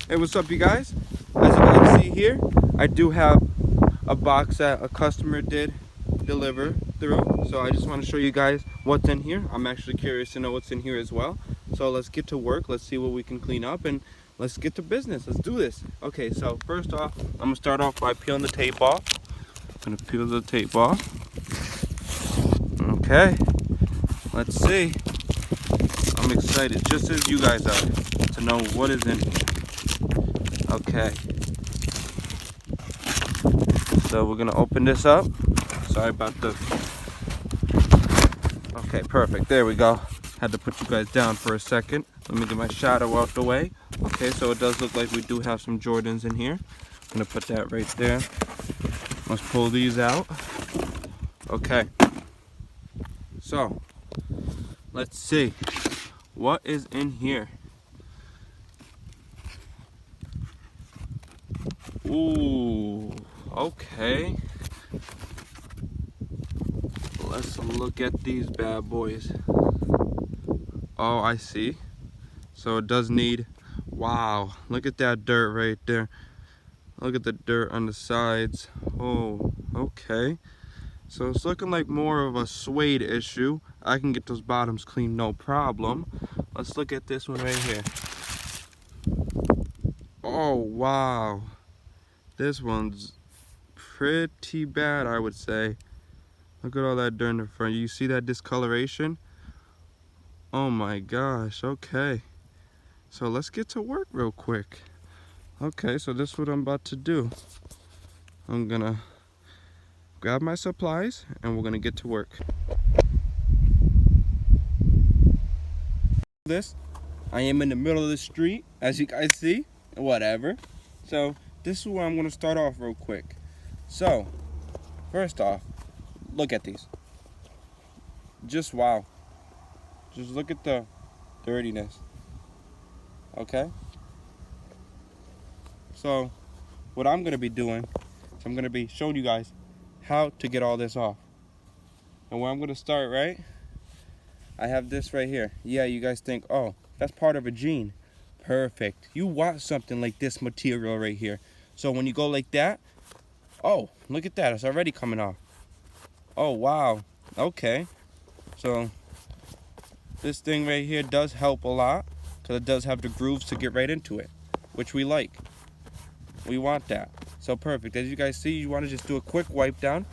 Hey, what's up, you guys? As you guys see here, I do have a box that a customer did deliver through. So I just want to show you guys what's in here. I'm actually curious to know what's in here as well. So let's get to work. Let's see what we can clean up and let's get to business. Let's do this. Okay, so first off, I'm gonna start off by peeling the tape off. I'm gonna peel the tape off. Okay, let's see. I'm excited, just as you guys are, to know what is in here. Okay, so we're gonna open this up. Sorry about the... Okay, perfect, there we go. Had to put you guys down for a second. Let me get my shadow out the way. Okay, so it does look like we do have some Jordans in here. I'm gonna put that right there. Let's pull these out. Okay, so let's see what is in here. Ooh, okay. Let's look at these bad boys. Oh, I see. So it does need, wow, look at that dirt right there. Look at the dirt on the sides. Oh, okay. So it's looking like more of a suede issue. I can get those bottoms clean, no problem. Let's look at this one right here. Oh, wow. This one's pretty bad, I would say. Look at all that dirt in the front. You see that discoloration? Oh my gosh, okay. So let's get to work real quick. Okay, so this is what I'm about to do. I'm gonna grab my supplies and we're gonna get to work. I am in the middle of the street, as you guys see, whatever. So this is where I'm gonna start off real quick. So, first off, look at these. Just wow. Just look at the dirtiness. Okay? So, what I'm gonna be doing is I'm gonna be showing you guys how to get all this off. And where I'm gonna start, right? I have this right here. Yeah, you guys think, oh, that's part of a jean. Perfect. You want something like this material right here. So when you go like that, oh, look at that. It's already coming off. Oh, wow. Okay. So this thing right here does help a lot because it does have the grooves to get right into it, which we like. We want that. So perfect. As you guys see, you want to just do a quick wipe down.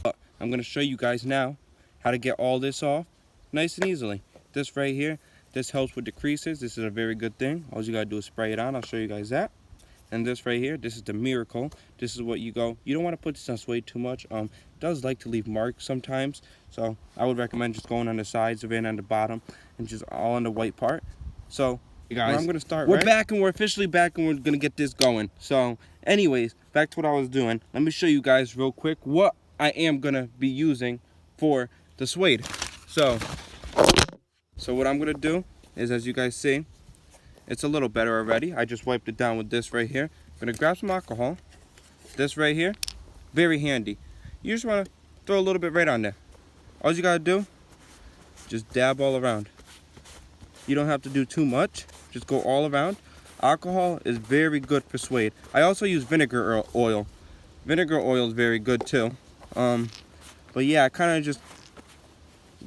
I'm going to show you guys now how to get all this off nice and easily. This right here, this helps with the creases. This is a very good thing. All you got to do is spray it on. I'll show you guys that. And this right here, this is the miracle. This is what you go. You don't want to put this on suede too much. It does like to leave marks sometimes. So I would recommend just going on the sides of it and on the bottom and just all on the white part. So you guys, I'm going to start. We're back and we're officially back and we're going to get this going. So anyways, back to what I was doing. Let me show you guys real quick what I am going to be using for the suede. So what I'm going to do is, as you guys see, it's a little better already. I just wiped it down with this right here. I'm gonna grab some alcohol. This right here, very handy. You just wanna throw a little bit right on there. All you gotta do, just dab all around. You don't have to do too much, just go all around. Alcohol is very good for suede. I also use vinegar oil. Vinegar oil is very good too. But yeah, I kinda just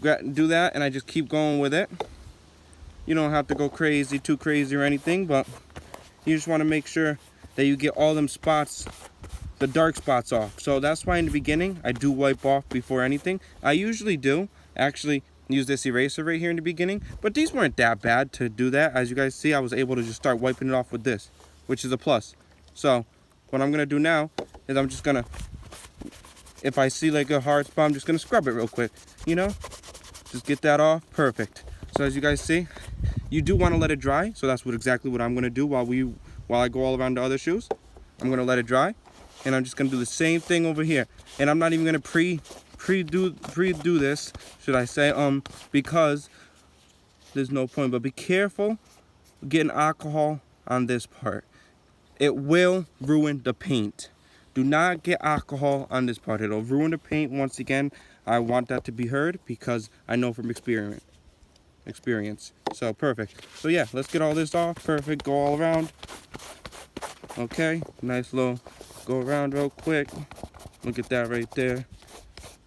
do that and I just keep going with it. You don't have to go crazy, too crazy or anything, but you just want to make sure that you get all them spots, the dark spots off. So that's why in the beginning, I do wipe off before anything. I usually do actually use this eraser right here in the beginning, but these weren't that bad to do that. As you guys see, I was able to just start wiping it off with this, which is a plus. So what I'm going to do now is I'm just going to, if I see like a hard spot, I'm just going to scrub it real quick, you know? Just get that off. Perfect. So as you guys see, you do want to let it dry. So that's exactly what I'm going to do while I go all around the other shoes. I'm going to let it dry. And I'm just going to do the same thing over here. And I'm not even going to pre-do this, should I say, because there's no point. But be careful getting alcohol on this part. It will ruin the paint. Do not get alcohol on this part. It'll ruin the paint. Once again, I want that to be heard because I know from experience. experience. So perfect. So yeah, let's get all this off. Perfect. Go all around. Okay, nice little go around real quick. Look at that right there.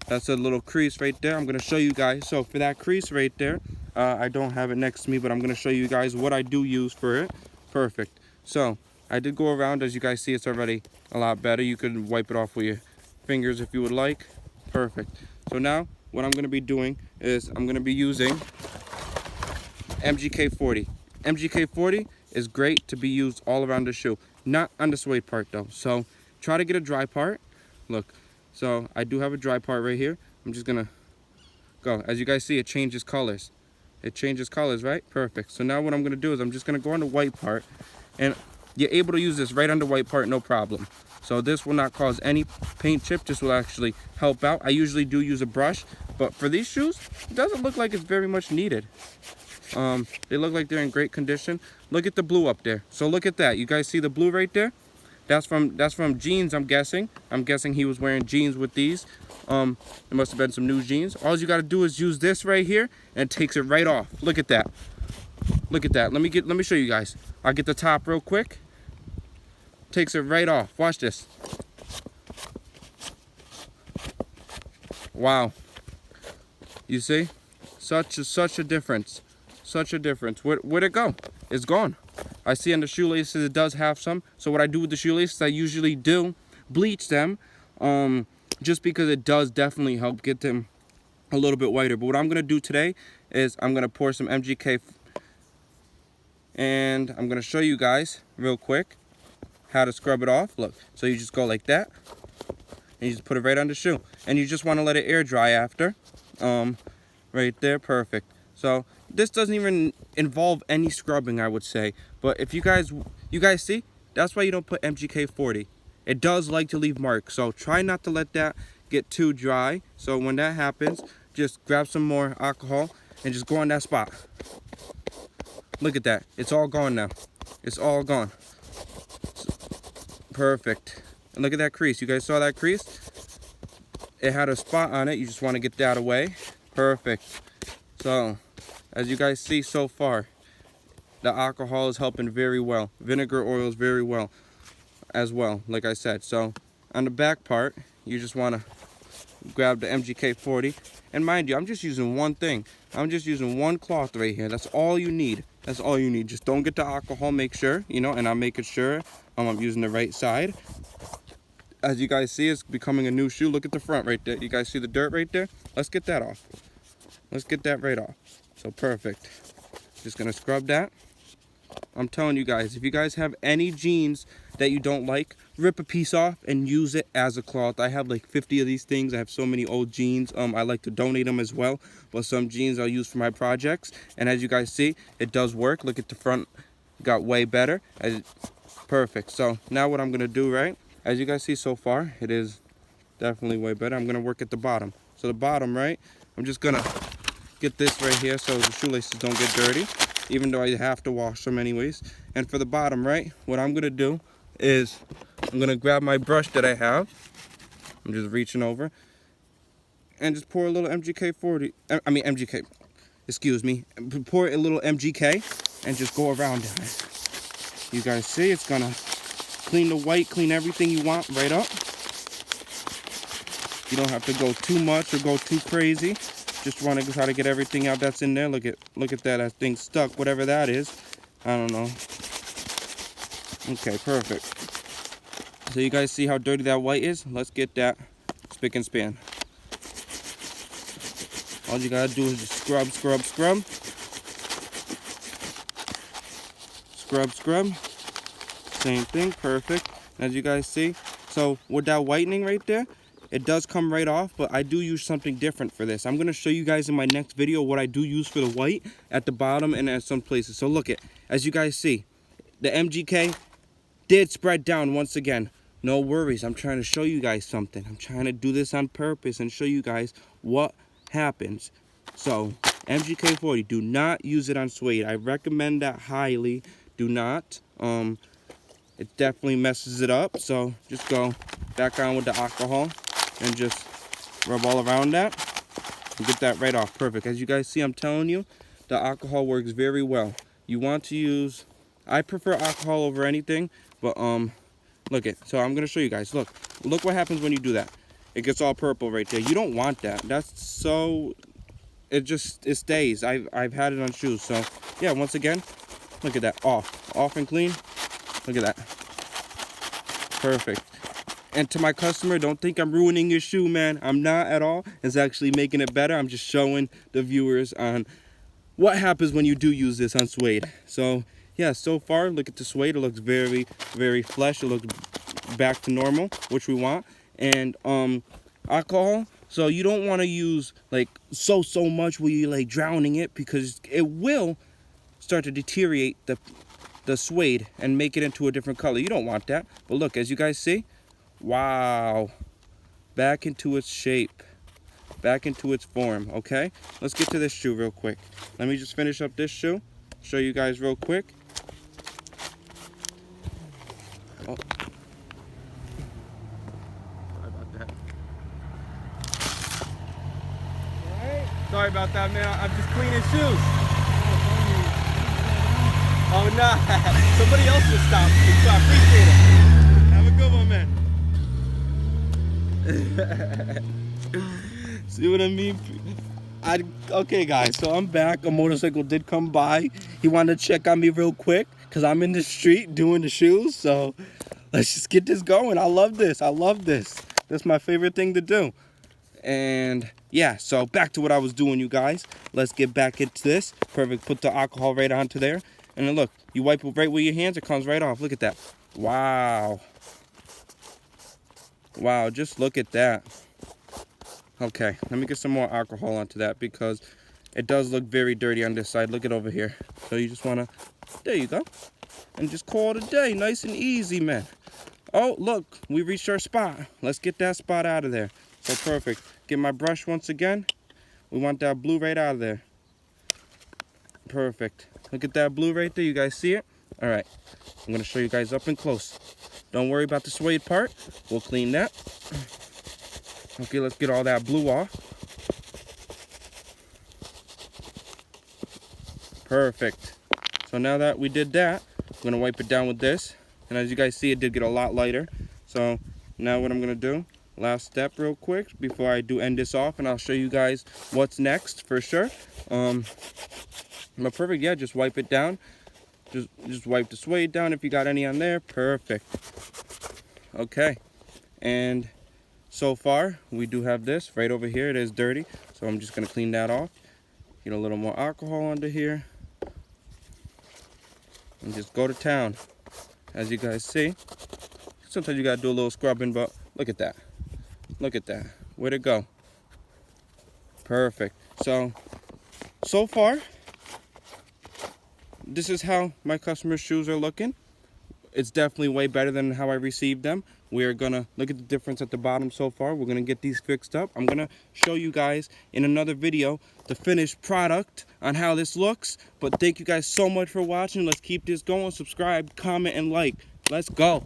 That's a little crease right there. I'm going to show you guys. So for that crease right there, I don't have it next to me, but I'm going to show you guys what I do use for it. Perfect. So I did go around. As you guys see, it's already a lot better. You could wipe it off with your fingers if you would like. Perfect. So now what I'm going to be doing is I'm going to be using MGK40. MGK40 is great to be used all around the shoe. Not on the suede part though. So try to get a dry part. Look. So I do have a dry part right here. I'm just gonna go. As you guys see, it changes colors. It changes colors, right? Perfect. So now what I'm gonna do is I'm just gonna go on the white part, and you're able to use this right on the white part, no problem. So this will not cause any paint chip. This will actually help out. I usually do use a brush, but for these shoes, it doesn't look like it's very much needed. They look like they're in great condition. Look at the blue up there. So look at that. You guys see the blue right there? That's from jeans, I'm guessing. I'm guessing he was wearing jeans with these. There must have been some new jeans. All you gotta do is use this right here, and it takes it right off. Look at that. Look at that. Let me show you guys. I'll get the top real quick. Takes it right off. Watch this. Wow. You see? Such a difference. Such a difference. Where'd it go? It's gone. I see on the shoelaces it does have some. So what I do with the shoelaces, I usually do bleach them, just because it does definitely help get them a little bit whiter. But what I'm gonna do today is I'm gonna pour some MGK, and I'm gonna show you guys real quick how to scrub it off. Look, so you just go like that, and you just put it right on the shoe, and you just want to let it air dry after. Right there, perfect. So this doesn't even involve any scrubbing, I would say. But if you guys see, that's why you don't put MGK40. It does like to leave marks, so try not to let that get too dry. So when that happens, just grab some more alcohol and just go on that spot. Look at that. It's all gone now. It's all gone. Perfect. And look at that crease. You guys saw that crease? It had a spot on it. You just want to get that away. Perfect. So as you guys see so far, the alcohol is helping very well. Vinegar oils very well as well, like I said. So on the back part, you just want to grab the MGK40. And mind you, I'm just using one thing. I'm just using one cloth right here. That's all you need. That's all you need. Just don't get the alcohol, make sure, you know, and I'm making sure I'm using the right side. As you guys see, it's becoming a new shoe. Look at the front right there. You guys see the dirt right there? Let's get that off. Let's get that right off. So perfect. Just gonna scrub that. I'm telling you guys, if you guys have any jeans that you don't like, rip a piece off and use it as a cloth. I have like 50 of these things. I have so many old jeans. I like to donate them as well, but some jeans I'll use for my projects. And as you guys see, it does work. Look at the front, got way better. Perfect. So now what I'm gonna do, right? As you guys see so far, it is definitely way better. I'm gonna work at the bottom. So the bottom, right? I'm just gonna get this right here so the shoelaces don't get dirty, even though I have to wash them anyways. And for the bottom, right, what I'm gonna do is I'm gonna grab my brush that I have. I'm just reaching over and just pour a little MGK40. MGK. Excuse me. Pour a little MGK and just go around it. You guys see, it's gonna clean the white, clean everything you want right up. You don't have to go too much or go too crazy. Just want to try to get everything out that's in there. Look at that. That thing stuck, whatever that is. I don't know. Okay, perfect. So you guys see how dirty that white is? Let's get that spick and span. All you gotta do is just scrub, scrub, scrub. Scrub, scrub. Same thing, perfect. As you guys see, so with that whitening right there, it does come right off, but I do use something different for this. I'm gonna show you guys in my next video what I do use for the white at the bottom and at some places. So look as you guys see, the MGK did spread down once again. No worries, I'm trying to show you guys something. I'm trying to do this on purpose and show you guys what happens. So MGK40, do not use it on suede. I recommend that highly. Do not. It definitely messes it up. So just go back on with the alcohol and just rub all around that and get that right off. Perfect. As you guys see, I'm telling you, the alcohol works very well. You want to use, I prefer alcohol over anything, but look it. So I'm gonna show you guys. Look what happens when you do that. It gets all purple right there. You don't want that. That's so, it stays. I've had it on shoes. So yeah, once again, look at that. Off and clean. Look at that. Perfect. And to my customer, don't think I'm ruining your shoe, man. I'm not at all. It's actually making it better. I'm just showing the viewers on what happens when you do use this on Suede. So yeah, so far, look at the Suede. It looks very, very flesh. It looks back to normal, which we want. And alcohol, so you don't want to use like so much where you're like drowning it, because it will start to deteriorate the Suede and make it into a different color. You don't want that. But look, as you guys see, wow, back into its shape, back into its form. Okay, let's get to this shoe real quick. Let me just finish up this shoe, show you guys real quick. Oh. Sorry about that, man. I'm just cleaning shoes. Oh, no. Somebody else just stopped me, so I appreciate it. Have a good one, man. See what I mean? Okay, guys, so I'm back. A motorcycle did come by. He wanted to check on me real quick because I'm in the street doing the shoes. So let's just get this going. I love this. I love this. That's my favorite thing to do. And yeah, so back to what I was doing, you guys. Let's get back into this. Perfect. Put the alcohol right onto there. And then look, you wipe it right with your hands, it comes right off. Look at that. Wow. Wow, just look at that. Okay, let me get some more alcohol onto that because it does look very dirty on this side. Look at over here. So you just want to, there you go. And just call it a day. Nice and easy, man. Oh, look, we reached our spot. Let's get that spot out of there. So perfect. Get my brush once again. We want that blue right out of there. Perfect. Look at that blue right there. You guys see it? All right. I'm going to show you guys up and close. Don't worry about the Suede part. We'll clean that. Okay, let's get all that blue off. Perfect. So now that we did that, I'm going to wipe it down with this. And as you guys see, it did get a lot lighter. So now what I'm going to do, last step real quick before I do end this off, and I'll show you guys what's next for sure. But perfect, yeah, just wipe it down. Just wipe the Suede down if you got any on there. Perfect. Okay, and so far we do have this right over here. It is dirty, so I'm just gonna clean that off. Get a little more alcohol under here and just go to town. As you guys see, sometimes you gotta do a little scrubbing, but look at that. Look at that. Where'd it go? Perfect. So far, this is how my customers' shoes are looking. It's definitely way better than how I received them. We're gonna look at the difference at the bottom so far. We're gonna get these fixed up. I'm gonna show you guys in another video the finished product on how this looks. But thank you guys so much for watching. Let's keep this going. Subscribe, comment, and like. Let's go.